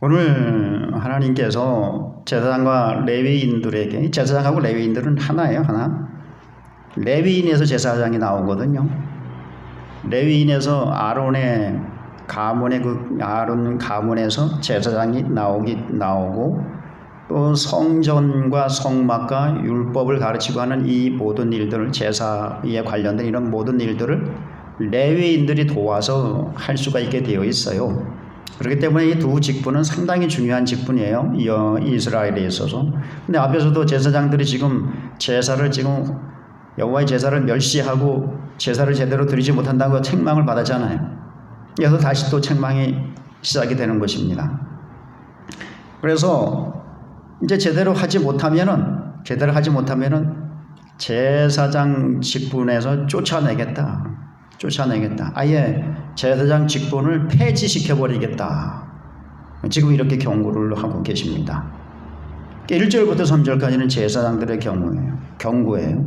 오늘 하나님께서 제사장과 레위인들에게, 제사장하고 레위인들은 하나예요, 하나. 레위인에서 제사장이 나오거든요. 레위인에서 아론의 가문의 아론 가문에서 제사장이 나오고, 또 성전과 성막과 율법을 가르치고 하는 이 모든 일들을, 제사에 관련된 이런 모든 일들을 레위인들이 도와서 할 수가 있게 되어 있어요. 그렇기 때문에 이 두 직분은 상당히 중요한 직분이에요, 이스라엘에 있어서. 근데 앞에서도 제사장들이 지금 여호와의 제사를 멸시하고 제사를 제대로 드리지 못한다고 책망을 받았잖아요. 그래서 다시 또 책망이 시작이 되는 것입니다. 그래서 이제 제대로 하지 못하면은 제사장 직분에서 쫓아내겠다. 아예 제사장 직분을 폐지시켜버리겠다. 지금 이렇게 경고를 하고 계십니다. 1절부터 3절까지는 제사장들의 경고예요.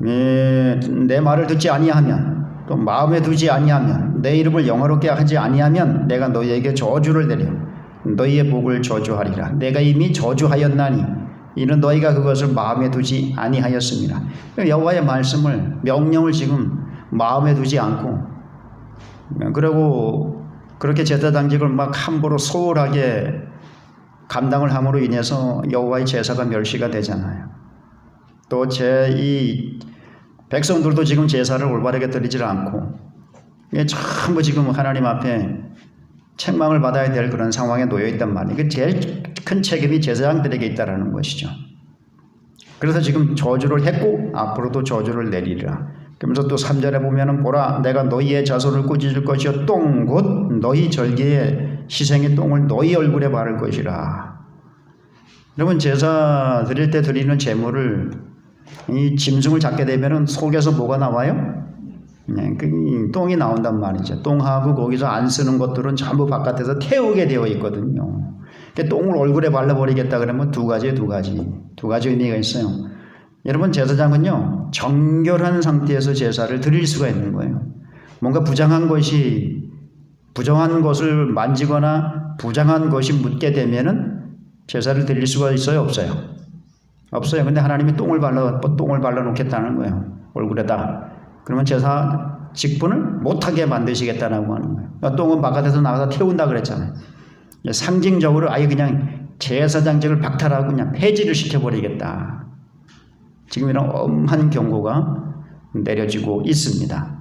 내 말을 듣지 아니하면, 또 마음에 두지 아니하면, 내 이름을 영화롭게 하지 아니하면 내가 너희에게 저주를 내려 너희의 복을 저주하리라. 내가 이미 저주하였나니 이는 너희가 그것을 마음에 두지 아니하였습니다. 여호와의 말씀을, 명령을 지금 마음에 두지 않고, 그리고 그렇게 제사장직을 막 함부로 소홀하게 감당을 함으로 인해서 여호와의 제사가 멸시가 되잖아요. 또 이 백성들도 지금 제사를 올바르게 드리질 않고, 전부 지금 하나님 앞에 책망을 받아야 될 그런 상황에 놓여 있단 말이에요. 제일 큰 책임이 제사장들에게 있다라는 것이죠. 그래서 지금 저주를 했고 앞으로도 저주를 내리리라. 그러면서 또 3절에 보면은 보라, 내가 너희의 자손을 꾸짖을 것이요 똥 곧 너희 절기의 희생의 똥을 너희 얼굴에 바를 것이라. 여러분, 제사 드릴 때 드리는 제물을, 이 짐승을 잡게 되면은 속에서 뭐가 나와요? 그 똥이 나온단 말이죠. 똥하고 거기서 안 쓰는 것들은 전부 바깥에서 태우게 되어 있거든요. 똥을 얼굴에 발라버리겠다 그러면 두 가지 의미가 있어요. 여러분, 제사장은요, 정결한 상태에서 제사를 드릴 수가 있는 거예요. 뭔가 부정한 것을 만지거나 부정한 것이 묻게 되면은 제사를 드릴 수가 있어요, 없어요? 없어요. 근데 하나님이 똥을 발라 놓겠다는 거예요, 얼굴에다. 그러면 제사 직분을 못하게 만드시겠다라고 하는 거예요. 똥은 바깥에서 나가서 태운다 그랬잖아요. 상징적으로 아예 그냥 제사장직을 박탈하고 그냥 폐지를 시켜버리겠다. 지금 이런 엄한 경고가 내려지고 있습니다.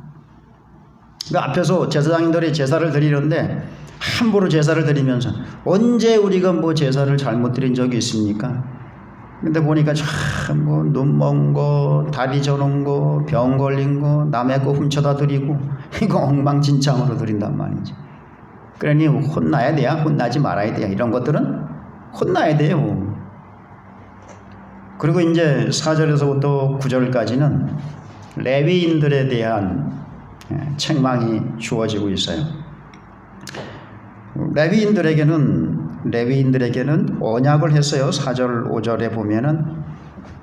그 앞에서 제사장들이 제사를 드리는데 함부로 제사를 드리면서, 언제 우리가 뭐 제사를 잘못 드린 적이 있습니까? 근데 보니까 참 눈 먼 거, 다리 저런 거, 병 걸린 거, 남의 거 훔쳐다 드리고, 이거 엉망진창으로 드린단 말이지. 그러니 혼나야 돼야, 혼나지 말아야 돼야. 이런 것들은 혼나야 돼요. 그리고 이제 4절에서부터 9절까지는 레위인들에 대한 책망이 주어지고 있어요. 레위인들에게는 언약을 했어요. 4절 5절에 보면은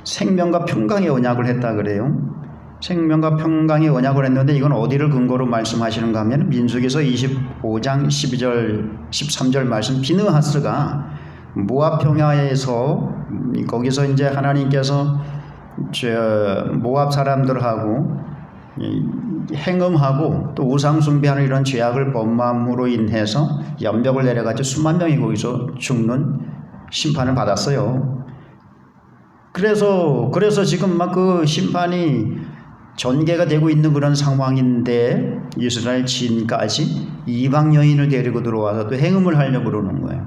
생명과 평강의 언약을 했다 그래요. 생명과 평강의 언약을 했는데 이건 어디를 근거로 말씀하시는가 하면 민수기서 25장 12절 13절 말씀, 비느하스가 모압 평야에서, 거기서 이제 하나님께서 모압 사람들하고 행음하고 또 우상 숭배하는 이런 죄악을 범함으로 인해서 연병을 내려가지고 수만 명이 거기서 죽는 심판을 받았어요. 그래서 지금 막 그 심판이 전개가 되고 있는 그런 상황인데 이스라엘 진까지 이방 여인을 데리고 들어와서 또 행음을 하려고 그러는 거예요.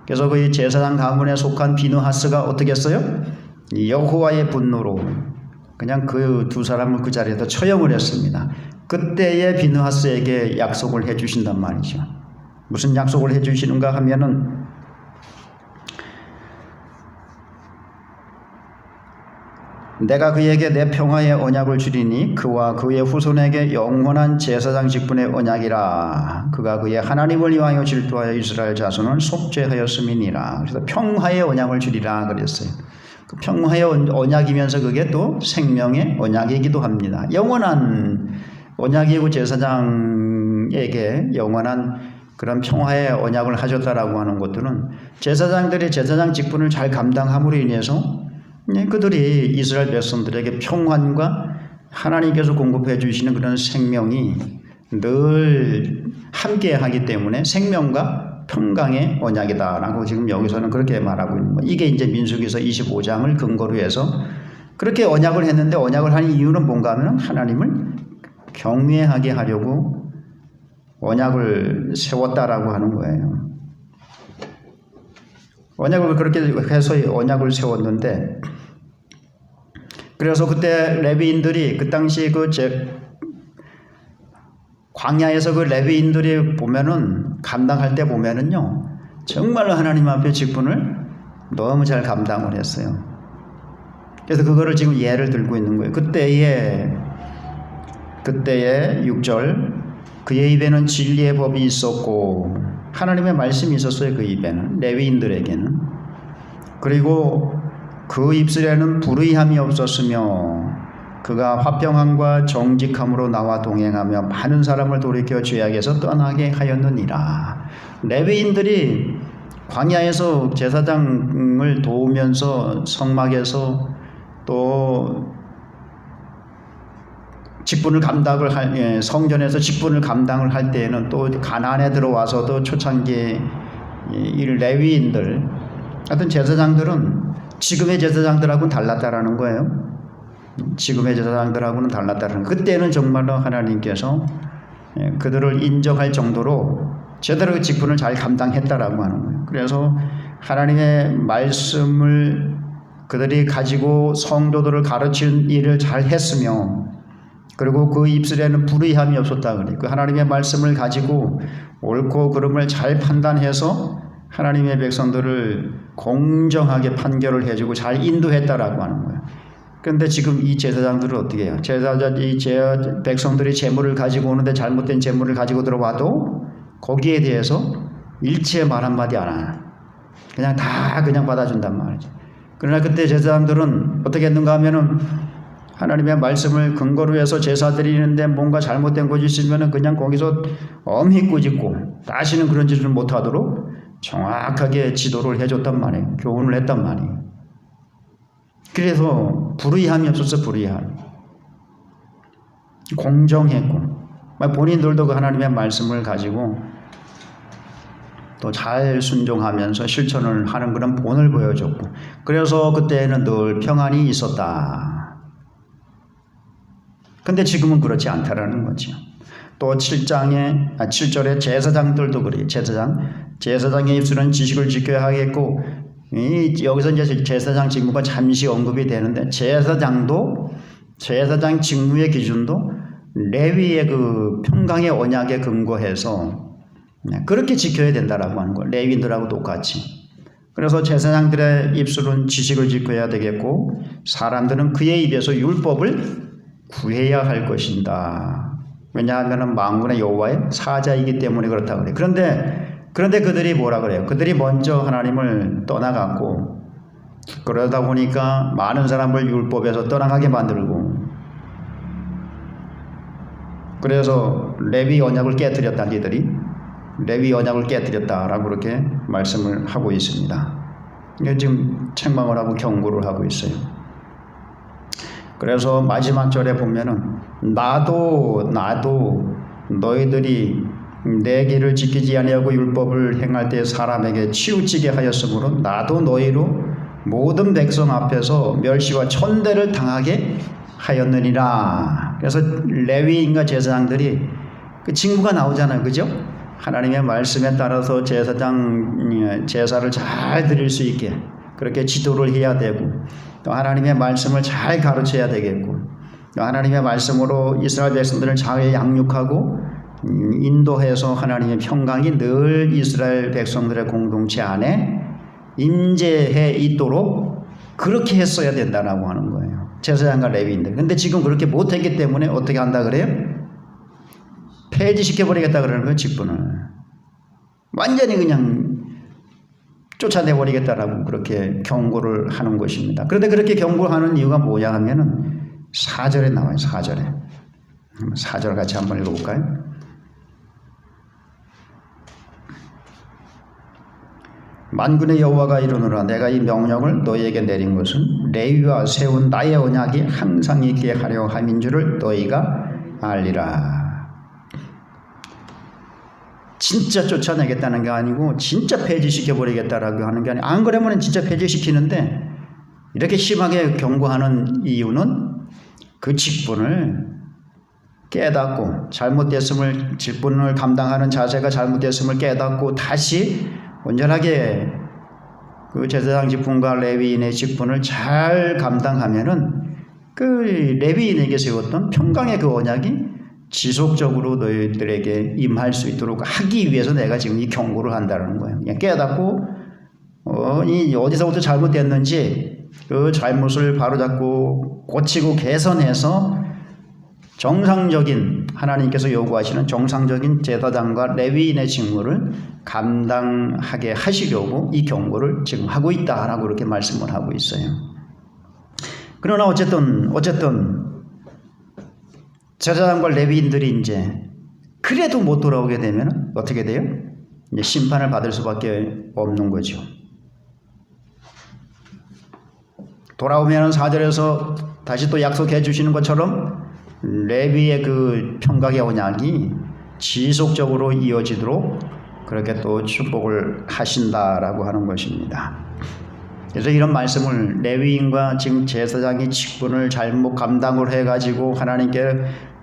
그래서 그 제사장 가문에 속한 비느하스가 어떻게 했어요? 여호와의 분노로 그냥 그 두 사람을 그 자리에서 처형을 했습니다. 그때의 비느하스에게 약속을 해주신단 말이죠. 무슨 약속을 해주시는가 하면은, 내가 그에게 내 평화의 언약을 주리니 그와 그의 후손에게 영원한 제사장 직분의 언약이라. 그가 그의 하나님을 위하여 질투하여 이스라엘 자손을 속죄하였음이니라. 그래서 평화의 언약을 주리라 그랬어요. 그 평화의 언약이면서 그게 또 생명의 언약이기도 합니다. 영원한 언약이고 제사장에게 영원한 그런 평화의 언약을 하셨다라고 하는 것들은 제사장들이 제사장 직분을 잘 감당함으로 인해서 그들이 이스라엘 백성들에게 평안과 하나님께서 공급해 주시는 그런 생명이 늘 함께 하기 때문에 생명과 평강의 언약이다라고 지금 여기서는 그렇게 말하고 있는 거예요. 이게 이제 민수기서 25장을 근거로 해서 그렇게 언약을 했는데 언약을 한 이유는 뭔가 하면 하나님을 경외하게 하려고 언약을 세웠다라고 하는 거예요. 언약을 그렇게 해서 언약을 세웠는데 그래서 그때 레위인들이 그 당시 광야에서 그 레위인들이 보면은 감당할 때 보면은요 정말로 하나님 앞에 직분을 너무 잘 감당을 했어요. 그래서 그거를 지금 예를 들고 있는 거예요. 그때의 6절 그의 입에는 진리의 법이 있었고 하나님의 말씀이 있었어요. 그 입에는 레위인들에게는. 그리고 그 입술에는 불의함이 없었으며 그가 화평함과 정직함으로 나와 동행하며 많은 사람을 돌이켜 죄악에서 떠나게 하였느니라. 레위인들이 광야에서 제사장을 도우면서 성막에서 또 직분을 감당을 성전에서 직분을 감당을 할 때에는 또 가나안에 들어와서도 초창기 이 레위인들 같은 제사장들은 지금의 제사장들하고는 달랐다라는 거예요. 지금의 제사장들하고는 달랐다는 거예요. 그때는 정말로 하나님께서 그들을 인정할 정도로 제대로 그 직분을 잘 감당했다라고 하는 거예요. 그래서 하나님의 말씀을 그들이 가지고 성도들을 가르치는 일을 잘 했으며 그리고 그 입술에는 불의함이 없었다 그래요. 그 하나님의 말씀을 가지고 옳고 그름을 잘 판단해서 하나님의 백성들을 공정하게 판결을 해주고 잘 인도했다라고 하는 거예요. 그런데 지금 이 제사장들은 어떻게 해요? 백성들이 재물을 가지고 오는데 잘못된 재물을 가지고 들어와도 거기에 대해서 일체 말 한마디 안 하나. 그냥 다 그냥 받아준단 말이죠. 그러나 그때 제사장들은 어떻게 했는가 하면은 하나님의 말씀을 근거로 해서 제사 드리는데 뭔가 잘못된 것이 있으면 그냥 거기서 엄히 꾸짖고 다시는 그런 짓을 못하도록 정확하게 지도를 해줬단 말이에요. 교훈을 했단 말이에요. 그래서 불의함이 없었어. 불의함. 공정했고 본인들도 그 하나님의 말씀을 가지고 또 잘 순종하면서 실천을 하는 그런 본을 보여줬고 그래서 그때는 늘 평안이 있었다. 근데 지금은 그렇지 않다라는 거죠. 또 7절에 제사장들도 그래요. 제사장의 입술은 지식을 지켜야 하겠고 여기서 이제 제사장 직무가 잠시 언급이 되는데 제사장 직무의 기준도 레위의 그 평강의 언약에 근거해서 그렇게 지켜야 된다라고 하는 거예요. 레위인들하고 똑같이. 그래서 제사장들의 입술은 지식을 지켜야 되겠고 사람들은 그의 입에서 율법을 구해야 할 것인다. 왜냐하면 만군의 여호와의 사자이기 때문에 그렇다고 그래요. 그런데 그들이 뭐라 그래요? 그들이 먼저 하나님을 떠나갔고 그러다 보니까 많은 사람을 율법에서 떠나가게 만들고 그래서 레위 언약을 깨뜨렸다. 이들이 레위 언약을 깨뜨렸다라고 그렇게 말씀을 하고 있습니다. 지금 책망을 하고 경고를 하고 있어요. 그래서 마지막 절에 보면은 나도 너희들이 내 길을 지키지 아니하고 율법을 행할 때 사람에게 치우치게 하였으므로 나도 너희로 모든 백성 앞에서 멸시와 천대를 당하게 하였느니라. 그래서 레위인과 제사장들이 그 징후가 나오잖아요. 그죠? 하나님의 말씀에 따라서 제사를 잘 드릴 수 있게 그렇게 지도를 해야 되고 또 하나님의 말씀을 잘 가르쳐야 되겠고 또 하나님의 말씀으로 이스라엘 백성들을 잘 양육하고 인도해서 하나님의 평강이 늘 이스라엘 백성들의 공동체 안에 임재해 있도록 그렇게 했어야 된다라고 하는 거예요. 제사장과 레위인들. 근데 지금 그렇게 못했기 때문에 어떻게 한다 그래요? 폐지시켜버리겠다 그러는 거예요. 직분을. 완전히 그냥 쫓아내버리겠다라고 그렇게 경고를 하는 것입니다. 그런데 그렇게 경고하는 이유가 뭐냐 하면은 4절에 나와요. 4절 같이 한번 읽어볼까요? 만군의 여호와가 이르노라 내가 이 명령을 너희에게 내린 것은 레위와 세운 나의 언약이 항상 있게 하려 함인 줄을 너희가 알리라. 진짜 쫓아내겠다는 게 아니고 진짜 폐지시켜버리겠다라고 하는 게 아니고, 안 그러면 진짜 폐지시키는데 이렇게 심하게 경고하는 이유는 그 직분을 깨닫고 잘못됐음을, 직분을 감당하는 자세가 잘못됐음을 깨닫고 다시 온전하게 그 제사장 직분과 레위인의 직분을 잘 감당하면은 그 레위인에게 세웠던 평강의 그 언약이 지속적으로 너희들에게 임할 수 있도록 하기 위해서 내가 지금 이 경고를 한다는 거예요. 그냥 깨닫고 이 어디서부터 잘못됐는지 그 잘못을 바로잡고 고치고 개선해서 정상적인, 하나님께서 요구하시는 정상적인 제사장과 레위인의 직무를 감당하게 하시려고 이 경고를 지금 하고 있다라고 이렇게 말씀을 하고 있어요. 그러나 어쨌든 제사장과 레위인들이 이제 그래도 못 돌아오게 되면 어떻게 돼요? 이제 심판을 받을 수밖에 없는 거죠. 돌아오면 4절에서 다시 또 약속해 주시는 것처럼 레위의 그 평강의 언약이 지속적으로 이어지도록 그렇게 또 축복을 하신다라고 하는 것입니다. 그래서 이런 말씀을 레위인과 지금 제사장이 직분을 잘못 감당을 해가지고 하나님께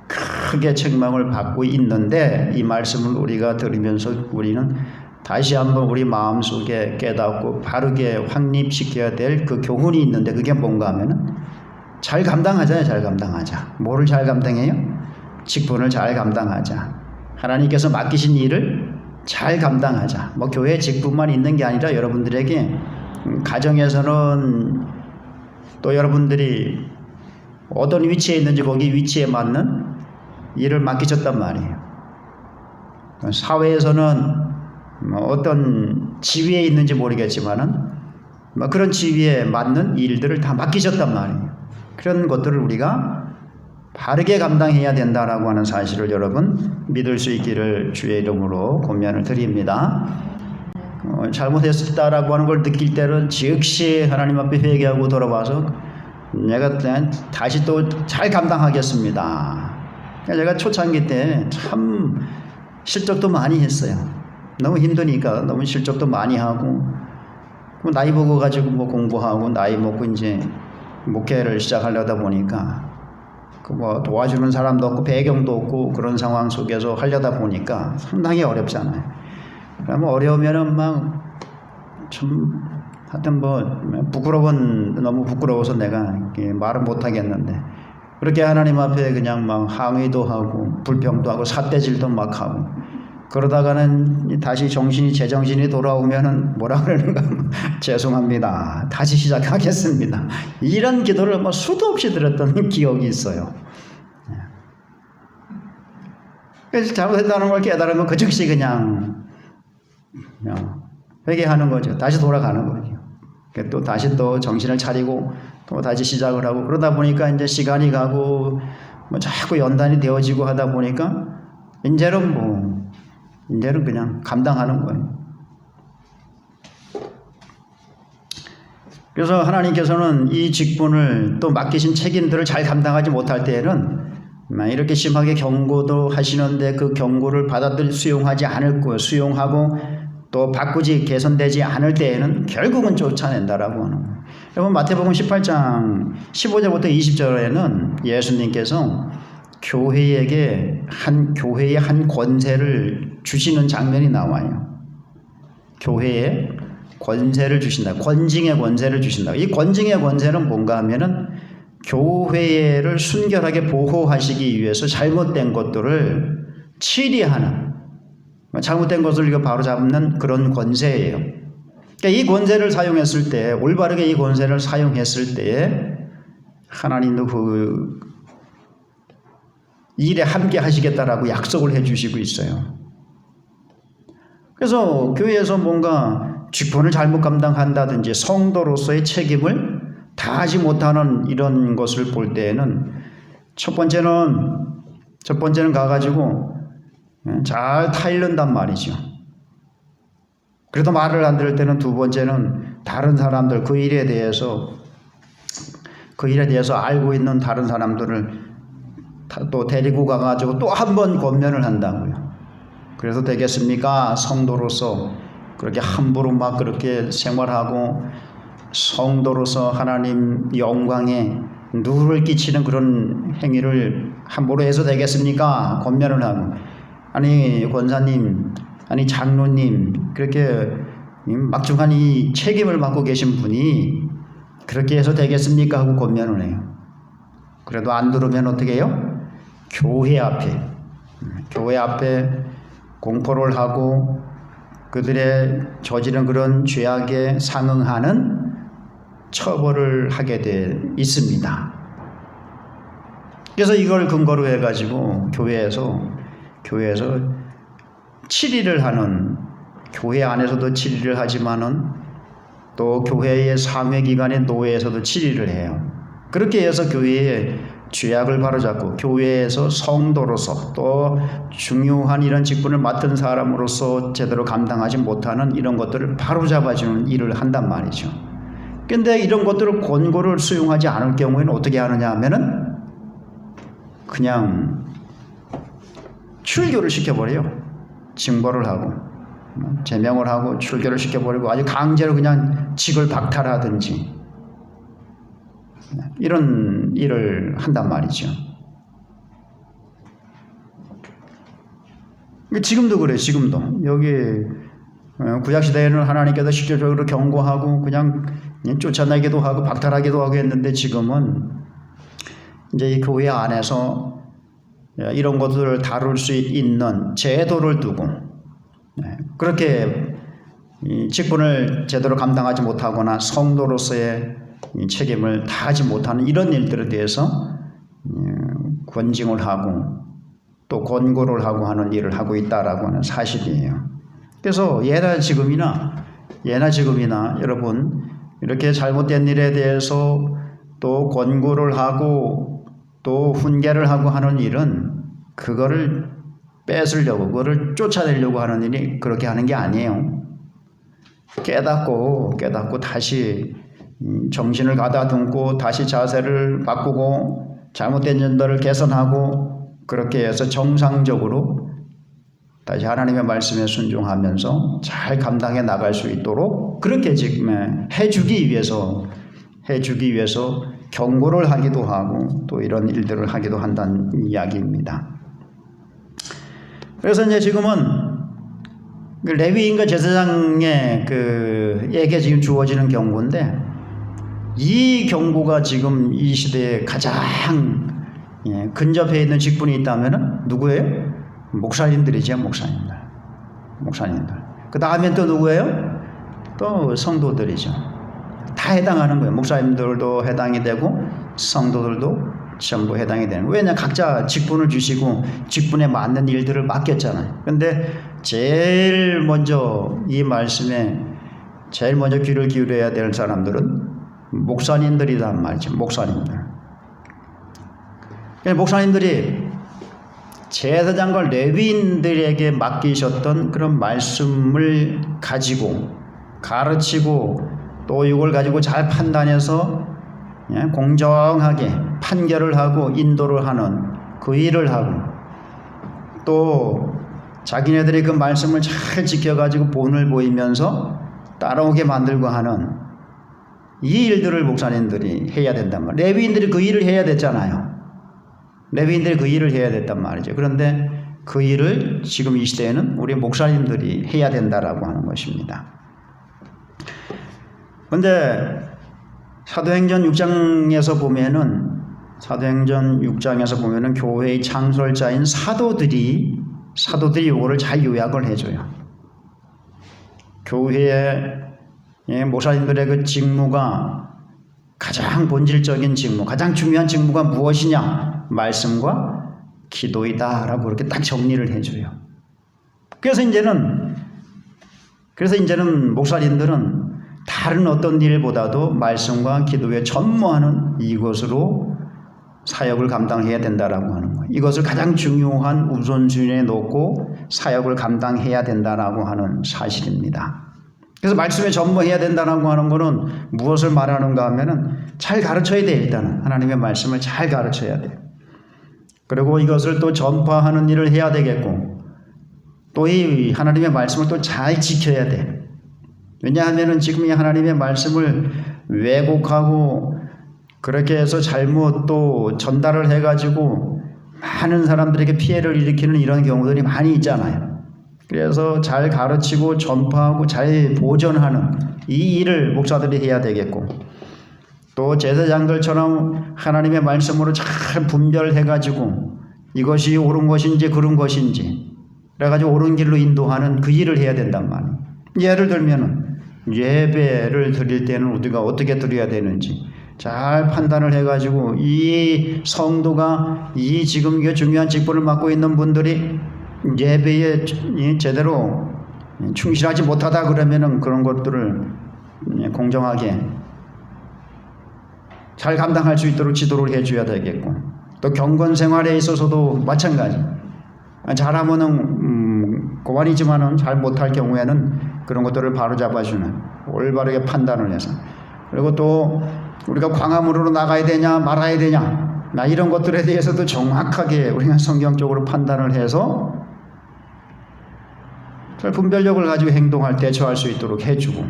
크게 책망을 받고 있는데, 이 말씀을 우리가 들으면서 우리는 다시 한번 우리 마음속에 깨닫고 바르게 확립시켜야 될 그 교훈이 있는데, 그게 뭔가 하면은 잘 감당하자요. 잘 감당하자. 뭐를 잘 감당해요? 직분을 잘 감당하자. 하나님께서 맡기신 일을 잘 감당하자. 뭐 교회 직분만 있는 게 아니라 여러분들에게 가정에서는 또 여러분들이 어떤 위치에 있는지 거기 위치에 맞는 일을 맡기셨단 말이에요. 사회에서는 어떤 지위에 있는지 모르겠지만은 그런 지위에 맞는 일들을 다 맡기셨단 말이에요. 그런 것들을 우리가 바르게 감당해야 된다라고 하는 사실을 여러분 믿을 수 있기를 주의 이름으로 권면을 드립니다. 잘못했다라고 하는 걸 느낄 때는 즉시 하나님 앞에 회개하고 돌아와서 내가 다시 또 잘 감당하겠습니다. 제가 초창기 때 참 실적도 많이 했어요. 너무 힘드니까 너무 실적도 많이 하고, 나이 먹어 가지고 뭐 공부하고 나이 먹고 이제 목회를 시작하려다 보니까 뭐 도와주는 사람도 없고 배경도 없고 그런 상황 속에서 하려다 보니까 상당히 어렵잖아요. 그러면 어려우면은 막 좀 하여튼 뭐 너무 부끄러워서 내가 말을 못 하겠는데, 그렇게 하나님 앞에 그냥 막 항의도 하고 불평도 하고 삿대질도 막 하고 그러다가는 다시 제정신이 돌아오면은 뭐라 그러는가 죄송합니다. 다시 시작하겠습니다. 이런 기도를 뭐 수도 없이 들었던 기억이 있어요. 그래서 잘못했다는 걸 깨달으면 그 즉시 그냥 회개하는 거죠. 다시 돌아가는 거죠. 또 다시 또 정신을 차리고 또 다시 시작을 하고 그러다 보니까 이제 시간이 가고 뭐 자꾸 연단이 되어지고 하다 보니까 이제는 그냥 감당하는 거예요. 그래서 하나님께서는 이 직분을 또 맡기신 책임들을 잘 감당하지 못할 때에는 이렇게 심하게 경고도 하시는데 그 경고를 받아들이 수용하지 않을 거예요. 수용하고 또 바꾸지 개선되지 않을 때에는 결국은 쫓아낸다라고 하는 거예요. 여러분 마태복음 18장 15절부터 20절에는 예수님께서 교회의 한 권세를 주시는 장면이 나와요. 교회에 권세를 주신다. 권징의 권세를 주신다. 이 권징의 권세는 뭔가 하면은 교회를 순결하게 보호하시기 위해서 잘못된 것들을 치리하는, 잘못된 것을 바로잡는 그런 권세예요. 그러니까 이 권세를 사용했을 때, 올바르게 이 권세를 사용했을 때에 하나님도 그 일에 함께 하시겠다라고 약속을 해주시고 있어요. 그래서 교회에서 뭔가 직분을 잘못 감당한다든지 성도로서의 책임을 다하지 못하는 이런 것을 볼 때에는 첫 번째는 가가지고 잘 타일른단 말이죠. 그래도 말을 안 들을 때는 두 번째는 다른 사람들 그 일에 대해서 알고 있는 다른 사람들을 또 데리고 가가지고 또 한 번 권면을 한다고요. 그래서 되겠습니까? 성도로서 그렇게 함부로 막 그렇게 생활하고 성도로서 하나님 영광에 누를 끼치는 그런 행위를 함부로 해서 되겠습니까? 권면을 하고, 아니 권사님, 아니 장로님, 그렇게 막중한 이 책임을 맡고 계신 분이 그렇게 해서 되겠습니까? 하고 권면을 해요. 그래도 안 들으면 어떻게 해요? 교회 앞에 공포를 하고 그들의 저지른 그런 죄악에 상응하는 처벌을 하게 돼 있습니다. 그래서 이걸 근거로 해가지고 교회에서 치리를 하는, 교회 안에서도 치리를 하지만은 또 교회의 상회기관의 노회에서도 치리를 해요. 그렇게 해서 교회의 죄악을 바로잡고 교회에서 성도로서 또 중요한 이런 직분을 맡은 사람으로서 제대로 감당하지 못하는 이런 것들을 바로잡아주는 일을 한단 말이죠. 그런데 이런 것들을 권고를 수용하지 않을 경우에는 어떻게 하느냐 하면은 그냥 출교를 시켜버려요. 징벌을 하고 제명을 하고 출교를 시켜버리고 아주 강제로 그냥 직을 박탈하든지 이런 일을 한단 말이죠. 지금도 그래요. 지금도 여기 구약시대에는 하나님께서 직접적으로 경고하고 그냥 쫓아내기도 하고 박탈하기도 하고 했는데, 지금은 이제 이 교회 안에서 이런 것들을 다룰 수 있는 제도를 두고 그렇게 직분을 제대로 감당하지 못하거나 성도로서의 책임을 다하지 못하는 이런 일들에 대해서 권징을 하고 또 권고를 하고 하는 일을 하고 있다라고 하는 사실이에요. 그래서 예나 지금이나 여러분 이렇게 잘못된 일에 대해서 또 권고를 하고 또 훈계를 하고 하는 일은 그거를 뺏으려고, 그거를 쫓아내려고 하는 일이 그렇게 하는 게 아니에요. 깨닫고 다시 정신을 가다듬고 다시 자세를 바꾸고 잘못된 점들을 개선하고 그렇게 해서 정상적으로 다시 하나님의 말씀에 순종하면서 잘 감당해 나갈 수 있도록 그렇게 지금 해주기 위해서 경고를 하기도 하고 또 이런 일들을 하기도 한다는 이야기입니다. 그래서 이제 지금은 레위인과 제사장의 에게 지금 주어지는 경고인데, 이 경고가 지금 이 시대에 가장 근접해 있는 직분이 있다면은 누구예요? 목사님들이죠. 목사님들. 그 다음에 또 누구예요? 또 성도들이죠. 다 해당하는 거예요. 목사님들도 해당이 되고 성도들도 전부 해당이 되는 거예요. 왜냐, 각자 직분을 주시고 직분에 맞는 일들을 맡겼잖아요. 그런데 제일 먼저 이 말씀에 제일 먼저 귀를 기울여야 될 사람들은 목사님들이란 말이죠. 목사님들이 제사장과 레위인들에게 맡기셨던 그런 말씀을 가지고 가르치고 또 이걸 가지고 잘 판단해서 공정하게 판결을 하고 인도를 하는 그 일을 하고, 또 자기네들이 그 말씀을 잘 지켜가지고 본을 보이면서 따라오게 만들고 하는 이 일들을 목사님들이 해야 된단 말이에요. 레위인들이 그 일을 해야 됐잖아요. 레위인들이 그 일을 해야 됐단 말이죠. 그런데 그 일을 지금 이 시대에는 우리 목사님들이 해야 된다라고 하는 것입니다. 그런데 사도행전 6장에서 보면은 교회의 창설자인 사도들이 이거를 잘 요약을 해줘요. 교회의 목사님들의 그 직무가 가장 본질적인 직무, 가장 중요한 직무가 무엇이냐? 말씀과 기도이다라고 그렇게 딱 정리를 해줘요. 그래서 이제는 목사님들은 다른 어떤 일보다도 말씀과 기도에 전무하는 이것으로 사역을 감당해야 된다라고 하는 거예요. 이것을 가장 중요한 우선순위에 놓고 사역을 감당해야 된다라고 하는 사실입니다. 그래서 말씀에 전무해야 된다고 하는 거는 무엇을 말하는가 하면은 잘 가르쳐야 돼. 일단은 하나님의 말씀을 잘 가르쳐야 돼. 그리고 이것을 또 전파하는 일을 해야 되겠고, 또 이 하나님의 말씀을 또 잘 지켜야 돼. 왜냐하면은 지금 이 하나님의 말씀을 왜곡하고 그렇게 해서 잘못 또 전달을 해가지고 많은 사람들에게 피해를 일으키는 이런 경우들이 많이 있잖아요. 그래서 잘 가르치고 전파하고 잘 보존하는 이 일을 목사들이 해야 되겠고, 또 제사장들처럼 하나님의 말씀으로 잘 분별해가지고 이것이 옳은 것인지 그른 것인지 그래가지고 옳은 길로 인도하는 그 일을 해야 된단 말이에요. 예를 들면은 예배를 드릴 때는 우리가 어떻게 드려야 되는지 잘 판단을 해가지고 이 성도가 이 지금 이게 중요한 직분을 맡고 있는 분들이 예배에 제대로 충실하지 못하다 그러면은 그런 것들을 공정하게 잘 감당할 수 있도록 지도를 해줘야 되겠고, 또 경건 생활에 있어서도 마찬가지. 잘하면은 고만이지만은 잘 못할 경우에는 그런 것들을 바로 잡아주는 올바르게 판단을 해서, 그리고 또 우리가 광화문으로 나가야 되냐 말아야 되냐 이런 것들에 대해서도 정확하게 우리가 성경적으로 판단을 해서 잘 분별력을 가지고 행동할 대처할 수 있도록 해주고,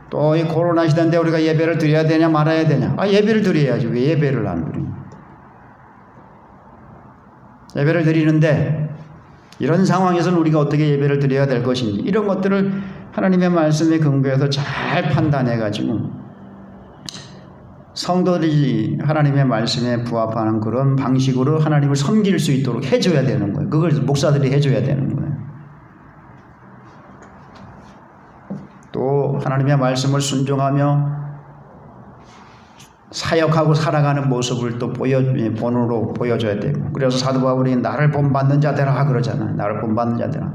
또 이 코로나 시대인데 우리가 예배를 드려야 되냐 말아야 되냐, 예배를 드려야지 왜 예배를 안 드리냐. 예배를 드리는데 이런 상황에서는 우리가 어떻게 예배를 드려야 될 것인지 이런 것들을 하나님의 말씀에 근거해서 잘 판단해 가지고 성도들이 하나님의 말씀에 부합하는 그런 방식으로 하나님을 섬길 수 있도록 해줘야 되는 거예요. 그걸 목사들이 해줘야 되는 거예요. 또 하나님의 말씀을 순종하며 사역하고 살아가는 모습을 또 본으로 보여줘야 되고, 그래서 사도 바울이 나를 본받는 자들아 그러잖아요. 나를 본받는 자들아.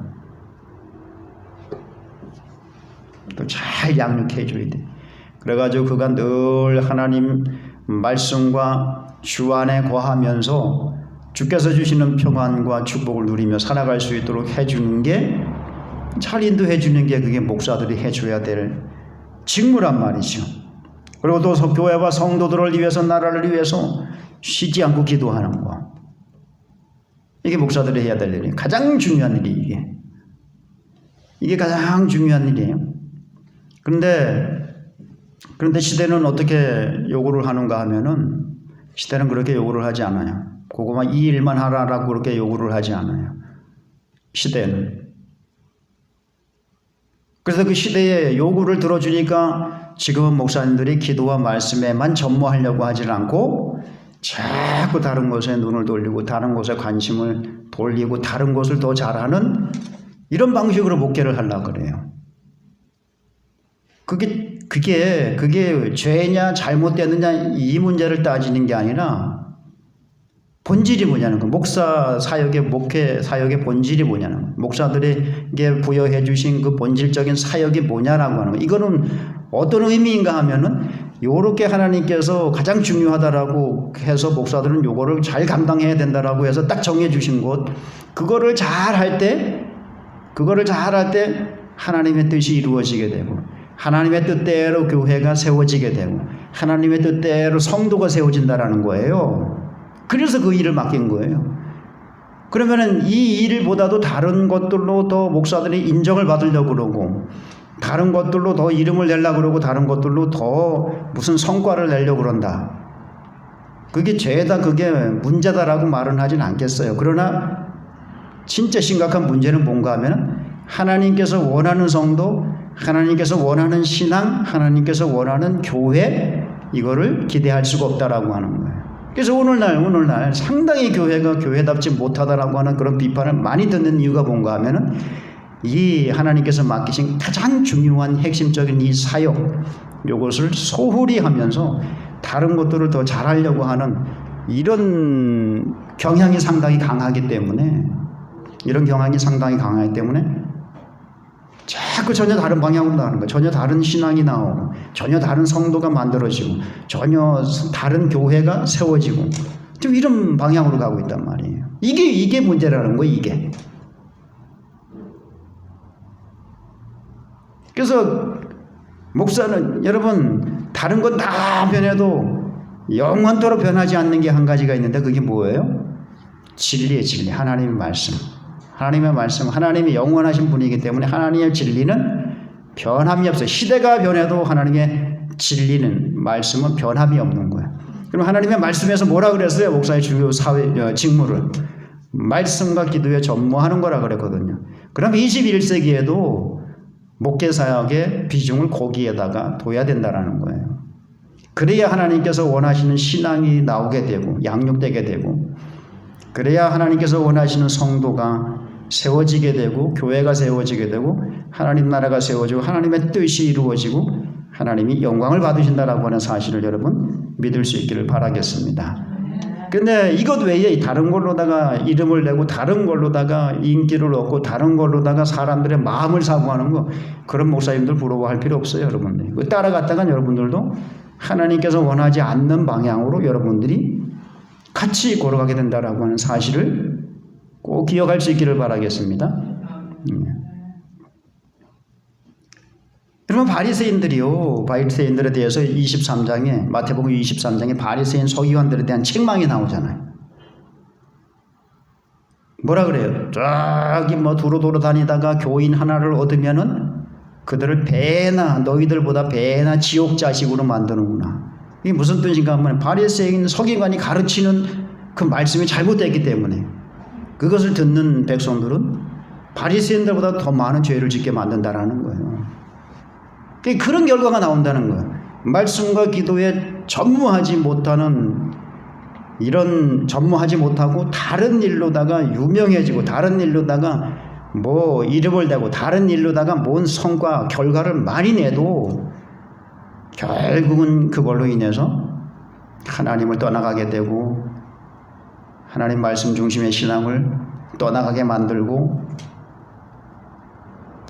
또 잘 양육해 줘야 돼. 그래가지고 그가 늘 하나님 말씀과 주 안에 거하면서 주께서 주시는 평안과 축복을 누리며 살아갈 수 있도록 해주는 게, 잘 인도해 주는 게 그게 목사들이 해줘야 될 직무란 말이죠. 그리고 또 교회와 성도들을 위해서, 나라를 위해서 쉬지 않고 기도하는 거, 이게 목사들이 해야 될 일이에요. 가장 중요한 일이 이게 가장 중요한 일이에요. 그런데 시대는 어떻게 요구를 하는가 하면은, 시대는 그렇게 요구를 하지 않아요. 그거만 이 일만 하라라고 그렇게 요구를 하지 않아요. 시대는. 그래서 그 시대의 요구를 들어주니까 지금은 목사님들이 기도와 말씀에만 전무하려고 하지 않고 자꾸 다른 것에 눈을 돌리고 다른 것에 관심을 돌리고 다른 것을 더 잘하는 이런 방식으로 목회를 하려고 그래요. 그게 죄냐 잘못됐느냐 이 문제를 따지는 게 아니라 본질이 뭐냐는 거. 목사 사역의 목회 사역의 본질이 뭐냐는 거. 목사들에게 부여해 주신 그 본질적인 사역이 뭐냐라고 하는 거. 이거는 어떤 의미인가 하면은 요렇게 하나님께서 가장 중요하다라고 해서 목사들은 요거를 잘 감당해야 된다라고 해서 딱 정해 주신 것, 그거를 잘 할 때 하나님의 뜻이 이루어지게 되고, 하나님의 뜻대로 교회가 세워지게 되고, 하나님의 뜻대로 성도가 세워진다라는 거예요. 그래서 그 일을 맡긴 거예요. 그러면은 이 일보다도 다른 것들로 더 목사들이 인정을 받으려고 그러고, 다른 것들로 더 이름을 내려고 그러고, 다른 것들로 더 무슨 성과를 내려고 그런다. 그게 죄다, 그게 문제다라고 말은 하진 않겠어요. 그러나 진짜 심각한 문제는 뭔가 하면 하나님께서 원하는 성도, 하나님께서 원하는 신앙, 하나님께서 원하는 교회, 이거를 기대할 수가 없다라고 하는 거예요. 그래서 오늘날 상당히 교회가 교회답지 못하다라고 하는 그런 비판을 많이 듣는 이유가 뭔가 하면은 이 하나님께서 맡기신 가장 중요한 핵심적인 이 사역, 요것을 소홀히 하면서 다른 것들을 더 잘하려고 하는 이런 경향이 상당히 강하기 때문에, 자꾸 전혀 다른 방향으로 나가는 거예요. 전혀 다른 신앙이 나오고, 전혀 다른 성도가 만들어지고, 전혀 다른 교회가 세워지고, 좀 이런 방향으로 가고 있단 말이에요. 이게 문제라는 거예요. 이게. 그래서 목사는 여러분 다른 건 다 변해도 영원토록 변하지 않는 게 한 가지가 있는데 그게 뭐예요? 진리의 진리, 하나님의 말씀. 하나님의 말씀, 하나님이 영원하신 분이기 때문에 하나님의 진리는 변함이 없어요. 시대가 변해도 하나님의 진리는 말씀은 변함이 없는 거예요. 그럼 하나님의 말씀에서 뭐라 그랬어요? 목사의 주요 직무를 말씀과 기도에 전무하는 거라 그랬거든요. 그럼 21세기에도 목회사역의 비중을 거기에다가 둬야 된다라는 거예요. 그래야 하나님께서 원하시는 신앙이 나오게 되고 양육되게 되고, 그래야 하나님께서 원하시는 성도가 세워지게 되고 교회가 세워지게 되고 하나님 나라가 세워지고 하나님의 뜻이 이루어지고 하나님이 영광을 받으신다라고 하는 사실을 여러분 믿을 수 있기를 바라겠습니다. 근데 이것 외에 다른 걸로다가 이름을 내고 다른 걸로다가 인기를 얻고 다른 걸로다가 사람들의 마음을 사고 하는 거, 그런 목사님들 부러워할 필요 없어요. 여러분들 따라갔다간 여러분들도 하나님께서 원하지 않는 방향으로 여러분들이 같이 걸어가게 된다라고 하는 사실을 꼭 기억할 수 있기를 바라겠습니다. 여러분 바리새인들에 대해서 23장에 마태복음 23장에 바리새인 서기관들에 대한 책망이 나오잖아요. 뭐라 그래요? 저기 두루두루 다니다가 교인 하나를 얻으면은 그들을 너희들보다 배나 지옥 자식으로 만드는구나. 이게 무슨 뜻인가 하면 바리새인 서기관이 가르치는 그 말씀이 잘못됐기 때문에 그것을 듣는 백성들은 바리새인들보다 더 많은 죄를 짓게 만든다라는 거예요. 그런 결과가 나온다는 거예요. 말씀과 기도에 전무하지 못하고 다른 일로다가 유명해지고 다른 일로다가 이름을 대고 다른 일로다가 뭔 성과 결과를 많이 내도 결국은 그걸로 인해서 하나님을 떠나가게 되고 하나님 말씀 중심의 신앙을 떠나가게 만들고,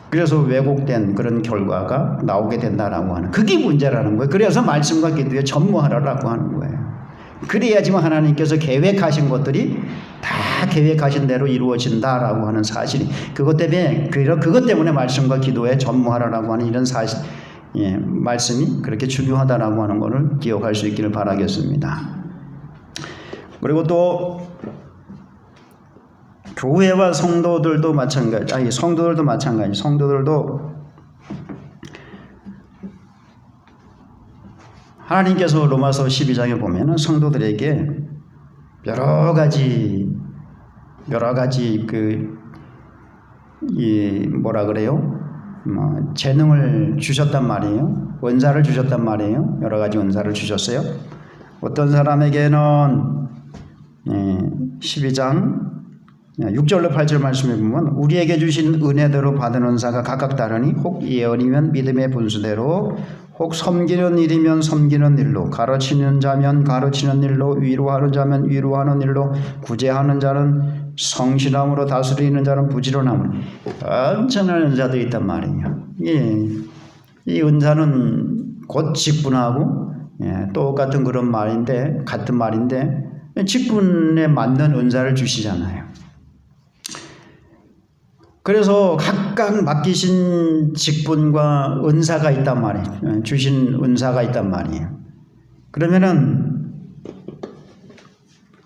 그래서 왜곡된 그런 결과가 나오게 된다라고 하는, 그게 문제라는 거예요. 그래서 말씀과 기도에 전무하라라고 하는 거예요. 그래야지만 하나님께서 계획하신 것들이 다 계획하신 대로 이루어진다라고 하는 사실이, 그것 때문에 말씀과 기도에 전무하라라고 하는 이런 사실, 말씀이 그렇게 중요하다라고 하는 것을 기억할 수 있기를 바라겠습니다. 그리고 또 교회와 성도들도 마찬가지. 성도들도 하나님께서 로마서 12장에 보면은 성도들에게 여러 가지 재능을 주셨단 말이에요. 은사를 주셨단 말이에요. 여러 가지 은사를 주셨어요. 어떤 사람에게는 12장 6절로 8절 말씀에 보면 우리에게 주신 은혜대로 받은 은사가 각각 다르니 혹 예언이면 믿음의 분수대로, 혹 섬기는 일이면 섬기는 일로, 가르치는 자면 가르치는 일로, 위로하는 자면 위로하는 일로, 구제하는 자는 성실함으로, 다스리는 자는 부지런함으로. 엄청난 은사들이 있단 말이에요. 이 은사는 곧 직분하고 똑같은 그런 말인데, 같은 말인데 직분에 맞는 은사를 주시잖아요. 그래서 각각 맡기신 직분과 은사가 있단 말이에요. 주신 은사가 있단 말이에요. 그러면은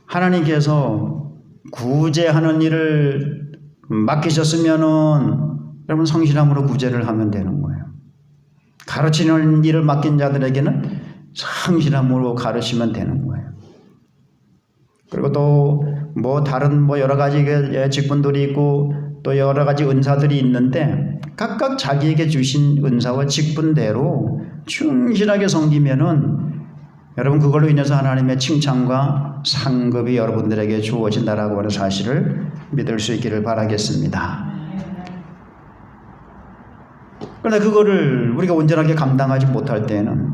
하나님께서 구제하는 일을 맡기셨으면은 여러분 성실함으로 구제를 하면 되는 거예요. 가르치는 일을 맡긴 자들에게는 성실함으로 가르치면 되는 거예요. 그리고 또 다른 여러 가지 직분들이 있고 또 여러 가지 은사들이 있는데 각각 자기에게 주신 은사와 직분대로 충실하게 섬기면은 여러분 그걸로 인해서 하나님의 칭찬과 상급이 여러분들에게 주어진다라고 하는 사실을 믿을 수 있기를 바라겠습니다. 그런데 그거를 우리가 온전하게 감당하지 못할 때는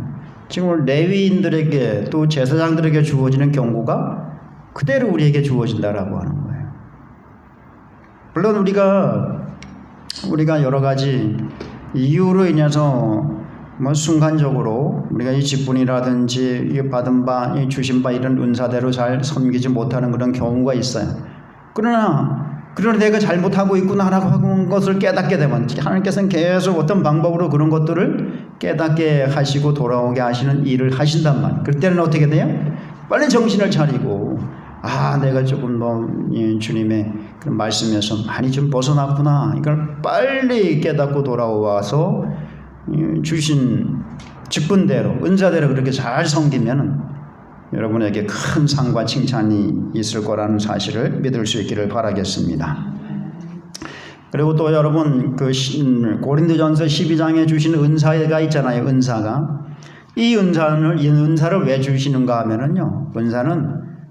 지금 레위인들에게 또 제사장들에게 주어지는 경고가 그대로 우리에게 주어진다라고 하는 거예요. 물론 우리가 여러 가지 이유로 인해서 순간적으로 우리가 이 직분이라든지 이 받은 바, 이 주신 바 이런 은사대로 잘 섬기지 못하는 그런 경우가 있어요. 그러나 그러나 내가 잘못하고 있구나라고 하는 것을 깨닫게 되면 하나님께서는 계속 어떤 방법으로 그런 것들을 깨닫게 하시고 돌아오게 하시는 일을 하신단 말이에요. 그때는 어떻게 돼요? 빨리 정신을 차리고 내가 조금 주님의 그런 말씀에서 많이 좀 벗어났구나. 이걸 빨리 깨닫고 돌아와서 주신 직분대로 은사대로 그렇게 잘 섬기면 여러분에게 큰 상과 칭찬이 있을 거라는 사실을 믿을 수 있기를 바라겠습니다. 그리고 또 여러분 고린도전서 12장에 주신 은사가 있잖아요. 은사가 이 은사를 왜 주시는가 하면은요.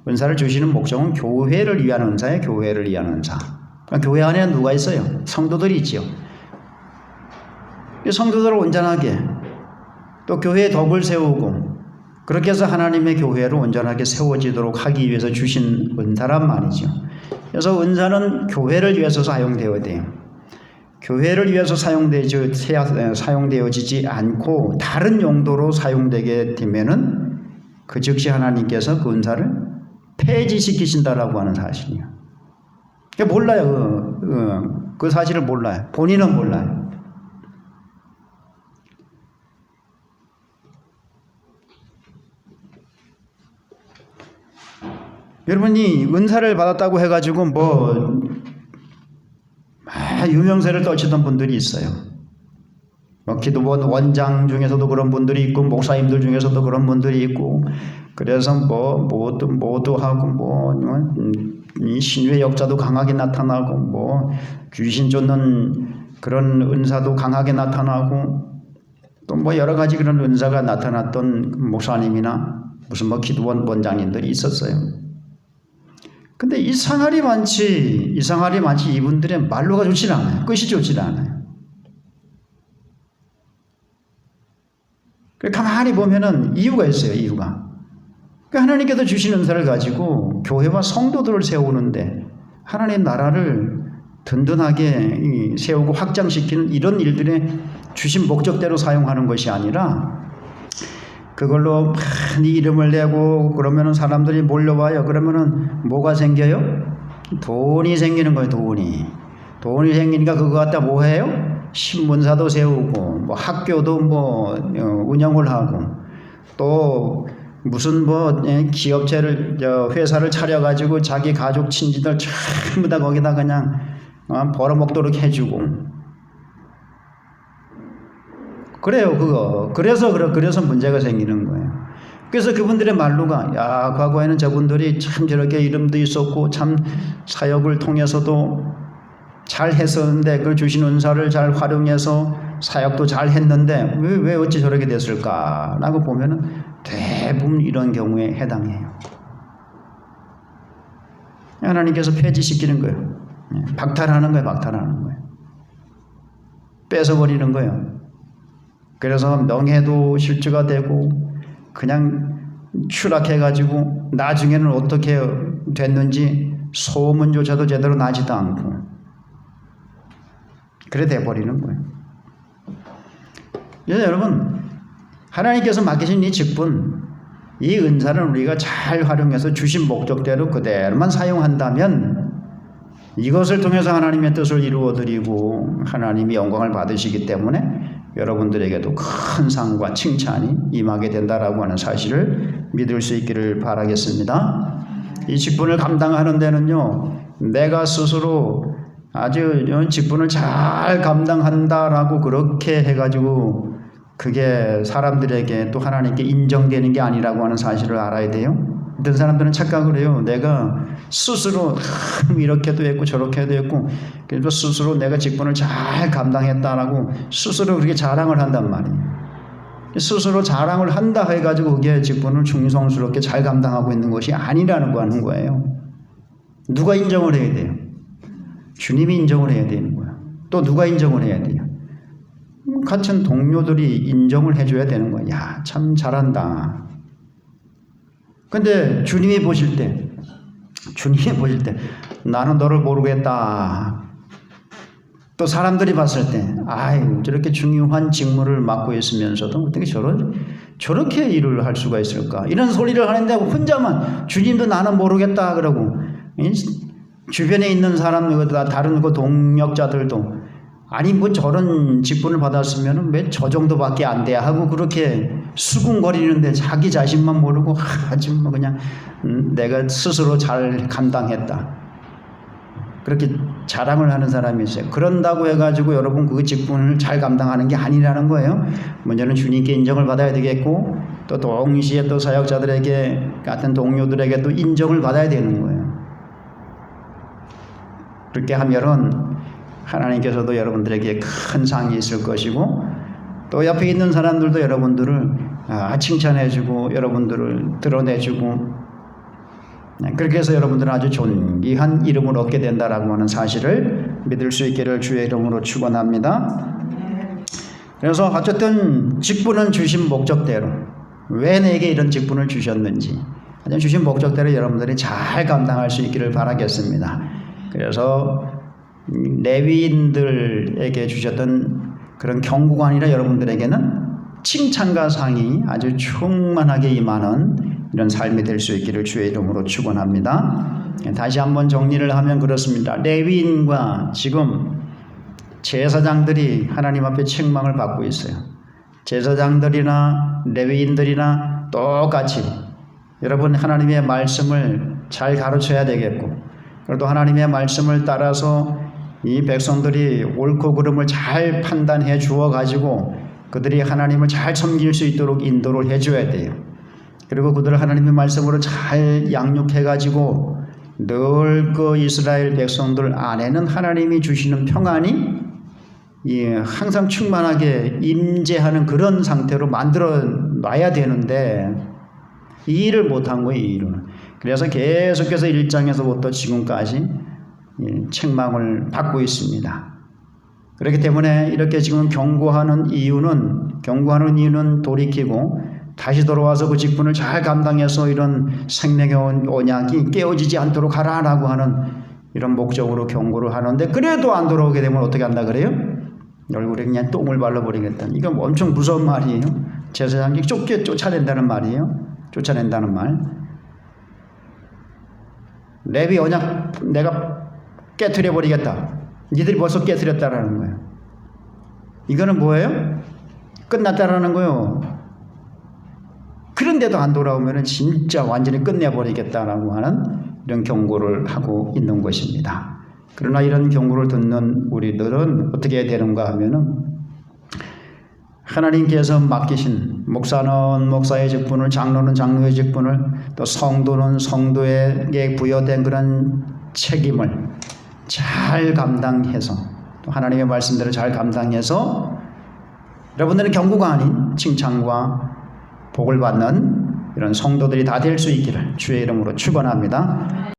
은사를 주시는 목적은 교회를 위한 은사예요. 교회를 위한 은사. 그러니까 교회 안에 누가 있어요? 성도들이 있지요. 이 성도들을 온전하게 또 교회의 덕을 세우고 그렇게 해서 하나님의 교회로 온전하게 세워지도록 하기 위해서 주신 은사란 말이죠. 그래서 은사는 교회를 위해서 사용되어야 돼요. 교회를 위해서 사용되어지지 않고 다른 용도로 사용되게 되면은 그 즉시 하나님께서 그 은사를 폐지시키신다라고 하는 사실이에요. 몰라요. 그 사실을 몰라요. 본인은 몰라요. 여러분이 은사를 받았다고 해가지고 유명세를 떨치던 분들이 있어요. 기도원 원장 중에서도 그런 분들이 있고 목사님들 중에서도 그런 분들이 있고 그래서 모두하고 신유의 역사도 강하게 나타나고 귀신 쫓는 그런 은사도 강하게 나타나고 또 여러 가지 그런 은사가 나타났던 목사님이나 무슨 기도원 원장님들이 있었어요. 근데 이상하리 많지 이분들의 말로가 좋지 않아요. 끝이 좋지 않아요. 가만히 보면은 이유가 있어요. 이유가. 하나님께서 주신 은사를 가지고 교회와 성도들을 세우는데 하나님 나라를 든든하게 세우고 확장시키는 이런 일들에 주신 목적대로 사용하는 것이 아니라 그걸로 많이 이름을 내고 그러면은 사람들이 몰려와요. 그러면은 뭐가 생겨요? 돈이 생기는 거예요. 돈이 생기니까 그거 갖다 뭐 해요? 신문사도 세우고 학교도 운영을 하고 또 무슨 기업체를 회사를 차려가지고 자기 가족 친지들 전부 다 거기다 그냥 벌어먹도록 해주고 그래요. 그래서 문제가 생기는 거예요. 그래서 그분들의 말로가 과거에는 저분들이 참 저렇게 이름도 있었고 참 사역을 통해서도 잘 했었는데 그 주신 은사를 잘 활용해서 사역도 잘 했는데 왜 어찌 저렇게 됐을까라고 보면은 대부분 이런 경우에 해당해요. 하나님께서 폐지시키는 거예요. 박탈하는 거예요. 뺏어버리는 거예요. 그래서 명예도 실주가 되고 그냥 추락해가지고 나중에는 어떻게 됐는지 소문조차도 제대로 나지도 않고 그래 돼버리는 거예요. 그래서 여러분 하나님께서 맡기신 이 직분 이 은사를 우리가 잘 활용해서 주신 목적대로 그대로만 사용한다면 이것을 통해서 하나님의 뜻을 이루어드리고 하나님이 영광을 받으시기 때문에 여러분들에게도 큰 상과 칭찬이 임하게 된다라고 하는 사실을 믿을 수 있기를 바라겠습니다. 이 직분을 감당하는 데는요, 내가 스스로 아주 직분을 잘 감당한다라고 그렇게 해가지고 그게 사람들에게 또 하나님께 인정되는 게 아니라고 하는 사실을 알아야 돼요. 어떤 사람들은 착각을 해요. 내가 스스로 이렇게도 했고 저렇게도 했고 그래서 스스로 내가 직분을 잘 감당했다라고 스스로 그렇게 자랑을 한단 말이에요. 스스로 자랑을 한다 해가지고 그게 직분을 충성스럽게 잘 감당하고 있는 것이 아니라는 거 하는 거예요. 누가 인정을 해야 돼요? 주님이 인정을 해야 되는 거야. 또 누가 인정을 해야 돼요? 같은 동료들이 인정을 해줘야 되는 거야. 야, 참 잘한다. 근데 주님이 보실 때 나는 너를 모르겠다. 또 사람들이 봤을 때 아유 저렇게 중요한 직무를 맡고 있으면서도 어떻게 저렇게 일을 할 수가 있을까? 이런 소리를 하는데 혼자만 주님도 나는 모르겠다 그러고 주변에 있는 사람들과 다른 그 동력자들도 아니 뭐 저런 직분을 받았으면 왜 저 정도밖에 안 돼야 하고 그렇게 수군거리는데 자기 자신만 모르고 아주 뭐 그냥 내가 스스로 잘 감당했다 그렇게 자랑을 하는 사람이 있어요. 그런다고 해가지고 여러분 그 직분을 잘 감당하는 게 아니라는 거예요. 먼저는 주님께 인정을 받아야 되겠고 또 동시에 또 사역자들에게 같은 동료들에게 또 인정을 받아야 되는 거예요. 그렇게 하면은 하나님께서도 여러분들에게 큰 상이 있을 것이고 또 옆에 있는 사람들도 여러분들을 칭찬해주고 여러분들을 드러내주고 그렇게 해서 여러분들은 아주 존귀한 이름을 얻게 된다라고 하는 사실을 믿을 수 있기를 주의 이름으로 축원합니다. 그래서 어쨌든 직분은 주신 목적대로 왜 내게 이런 직분을 주셨는지 주신 목적대로 여러분들이 잘 감당할 수 있기를 바라겠습니다. 그래서 레위인들에게 주셨던 그런 경고관이라 여러분들에게는 칭찬과 상이 아주 충만하게 임하는 이런 삶이 될 수 있기를 주의 이름으로 축원합니다. 다시 한번 정리를 하면 그렇습니다. 레위인과 지금 제사장들이 하나님 앞에 책망을 받고 있어요. 제사장들이나 레위인들이나 똑같이 여러분 하나님의 말씀을 잘 가르쳐야 되겠고 그래도 하나님의 말씀을 따라서 이 백성들이 옳고 그름을 잘 판단해 주어 가지고 그들이 하나님을 잘 섬길 수 있도록 인도를 해줘야 돼요. 그리고 그들을 하나님의 말씀으로 잘 양육해 가지고 늘 그 이스라엘 백성들 안에는 하나님이 주시는 평안이 항상 충만하게 임재하는 그런 상태로 만들어 놔야 되는데 이 일을 못한 거예요. 이 일은. 그래서 계속해서 1장에서부터 지금까지 책망을 받고 있습니다. 그렇기 때문에 이렇게 지금 경고하는 이유는 돌이키고 다시 돌아와서 그 직분을 잘 감당해서 이런 생명의 언약이 깨어지지 않도록 하라라고 하는 이런 목적으로 경고를 하는데 그래도 안 돌아오게 되면 어떻게 한다 그래요? 얼굴에 그냥 똥을 발라버리겠다. 이건 엄청 무서운 말이에요. 제사장이 쫓아낸다는 말이에요. 쫓아낸다는 말. 레위 언약 내가 깨트려버리겠다. 니들이 벌써 깨트렸다라는 거예요. 이거는 뭐예요? 끝났다라는 거예요. 그런데도 안 돌아오면 진짜 완전히 끝내버리겠다라고 하는 이런 경고를 하고 있는 것입니다. 그러나 이런 경고를 듣는 우리들은 어떻게 해야 되는가 하면은 하나님께서 맡기신 목사는 목사의 직분을, 장로는 장로의 직분을, 또 성도는 성도에게 부여된 그런 책임을 잘 감당해서 또 하나님의 말씀대로 잘 감당해서 여러분들은 경고가 아닌 칭찬과 복을 받는 이런 성도들이 다 될 수 있기를 주의 이름으로 축원합니다.